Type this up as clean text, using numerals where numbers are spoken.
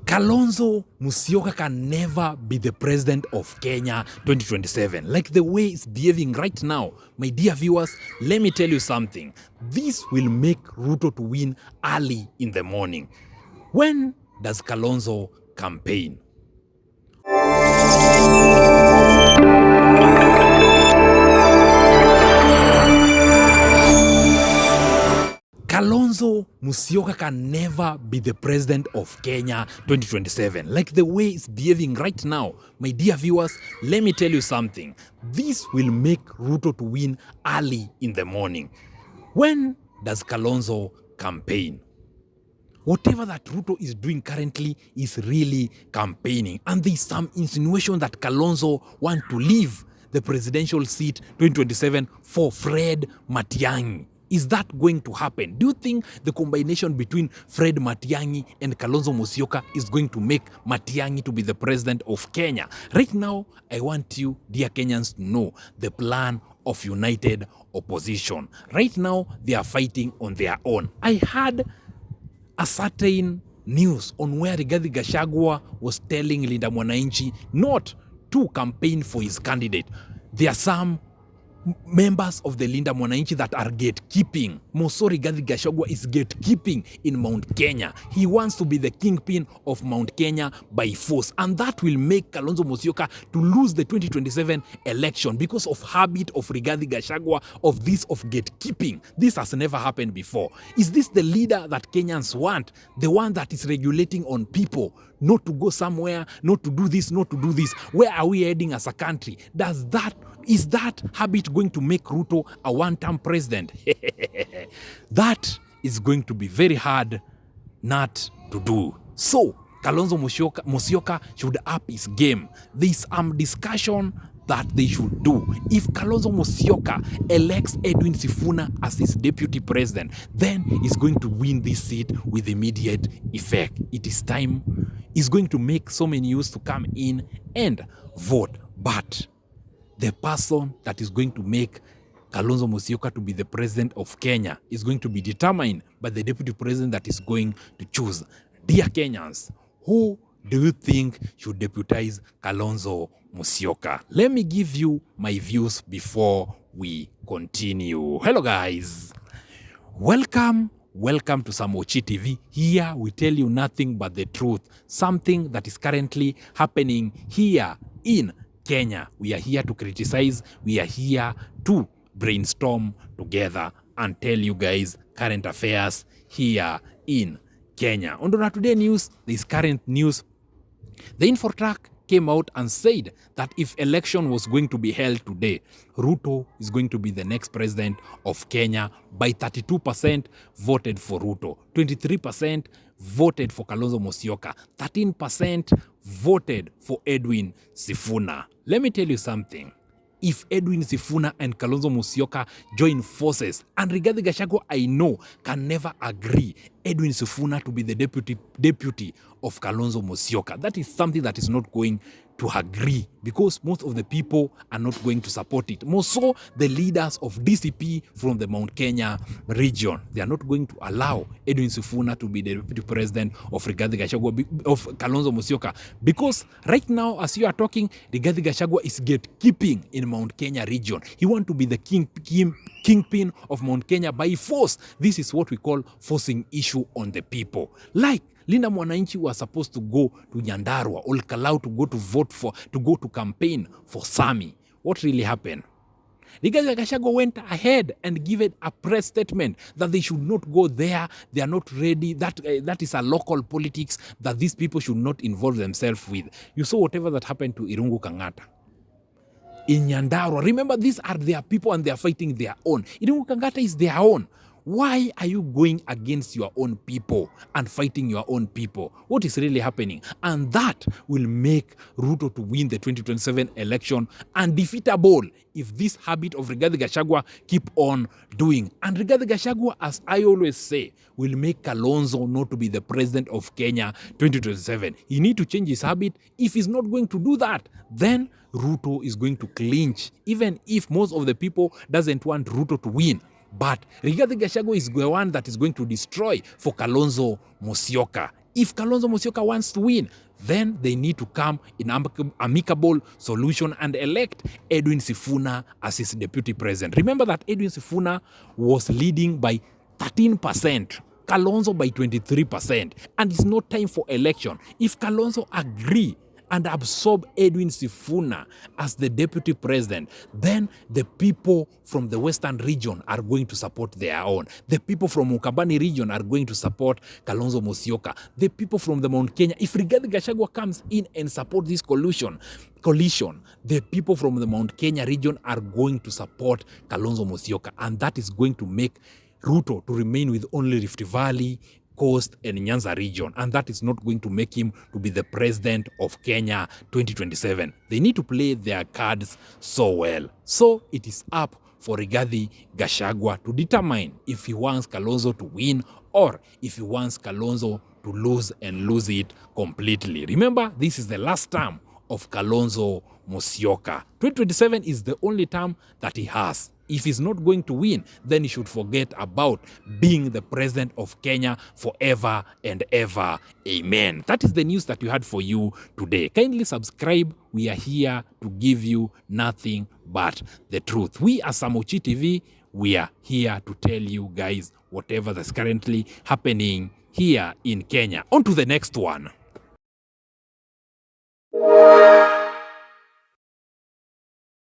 Kalonzo Musyoka can never be the president of Kenya 2027. Like the way it's behaving right now, my dear viewers, let me tell you something. This will make Ruto to win early in the morning. When does Kalonzo campaign? Kalonzo Musyoka can never be the president of Kenya 2027. Like the way it's behaving right now, my dear viewers, let me tell you something. This will make Ruto to win early in the morning. When does Kalonzo campaign? Whatever that Ruto is doing currently is really campaigning. And there's some insinuation that Kalonzo want to leave the presidential seat 2027 for Fred Matiang'i. Is that going to happen? Do you think the combination between Fred Matiang'i and Kalonzo Musyoka is going to make Matiang'i to be the president of Kenya? Right now, I want you, dear Kenyans, to know the plan of united opposition. Right now, they are fighting on their own. I had a certain news on where Rigathi Gachagua was telling Linda Mwananchi not to campaign for his candidate. There are some members of the Linda Mwananchi that are gatekeeping. Moso Rigathi Gachagua is gatekeeping in Mount Kenya. He wants to be the kingpin of Mount Kenya by force, and that will make Kalonzo Musyoka to lose the 2027 election because of habit of Rigathi Gachagua of gatekeeping. This has never happened before. Is this the leader that Kenyans want? The one that is regulating on people not to go somewhere, not to do this, not to do this? Where are we heading as a country? Is that habit going to make Ruto a one-term president? That is going to be very hard not to do. So, Kalonzo Musyoka should up his game. There's discussion that they should do. If Kalonzo Musyoka elects Edwin Sifuna as his deputy president, then he's going to win this seat with immediate effect. It is time. He's going to make so many youths to come in and vote. But the person that is going to make Kalonzo Musyoka to be the president of Kenya is going to be determined by the deputy president that is going to choose. Dear Kenyans, who do you think should deputize Kalonzo Musyoka? Let me give you my views before we continue. Hello guys, welcome to Samochi TV. Here we tell you nothing but the truth, something that is currently happening here in Kenya. We are here to criticize, we are here to brainstorm together and tell you guys current affairs here in Kenya. On today news, this current news, the Infotrack came out and said that if election was going to be held today, Ruto is going to be the next president of Kenya. By 32% voted for Ruto, 23% voted for Kalonzo Musyoka, 13% voted for Edwin Sifuna. Let me tell you something. If Edwin Sifuna and Kalonzo Musyoka join forces, and Rigathi Gachagua, I know, can never agree Edwin Sifuna to be the deputy of Kalonzo Musyoka. That is something that is not going to agree because most of the people are not going to support it. More so, the leaders of DCP from the Mount Kenya region, they are not going to allow Edwin Sifuna to be the deputy president of Rigathi Gachagua, of Kalonzo Musyoka, because right now, as you are talking, Rigathi Gachagua is gatekeeping in Mount Kenya region. He wants to be the kingpin of Mount Kenya by force. This is what we call forcing issue on the people. Like Linda Mwananchi was supposed to go to Nyandarua or Kalau to go to vote for, to go to campaign for Sami. What really happened? Rigathi Gachagua went ahead and given a press statement that they should not go there. They are not ready. That is a local politics that these people should not involve themselves with. You saw whatever that happened to Irungu Kangata in Nyandarua. Remember, these are their people and they are fighting their own. Irungu Kangata is their own. Why are you going against your own people and fighting your own people? What is really happening? And that will make Ruto to win the 2027 election undefeatable if this habit of Rigathi Gachagua keep on doing. And Rigathi Gachagua, as I always say, will make Kalonzo not to be the president of Kenya 2027. He need to change his habit. If he's not going to do that, then Ruto is going to clinch, even if most of the people doesn't want Ruto to win. But Rigathi Gachagua is the one that is going to destroy for Kalonzo Musyoka. If Kalonzo Musyoka wants to win, then they need to come in amicable solution and elect Edwin Sifuna as his deputy president. Remember that Edwin Sifuna was leading by 13%. Kalonzo by 23%. And it's no time for election. If Kalonzo agree and absorb Edwin Sifuna as the deputy president, then the people from the western region are going to support their own. The people from Ukambani region are going to support Kalonzo Musyoka. The people from the Mount Kenya, if Rigathi Gachagua comes in and support this coalition, the people from the Mount Kenya region are going to support Kalonzo Musyoka, and that is going to make Ruto to remain with only Rift Valley, Coast and Nyanza region, and that is not going to make him to be the president of Kenya 2027. They need to play their cards so well. So it is up for Rigathi Gachagua to determine if he wants Kalonzo to win or if he wants Kalonzo to lose and lose it completely. Remember, this is the last term of Kalonzo Musyoka. 2027 is the only term that he has. If he's not going to win, then he should forget about being the president of Kenya forever and ever. Amen. That is the news that we had for you today. Kindly subscribe. We are here to give you nothing but the truth. We as Samochi TV, we are here to tell you guys whatever that's currently happening here in Kenya. On to the next one.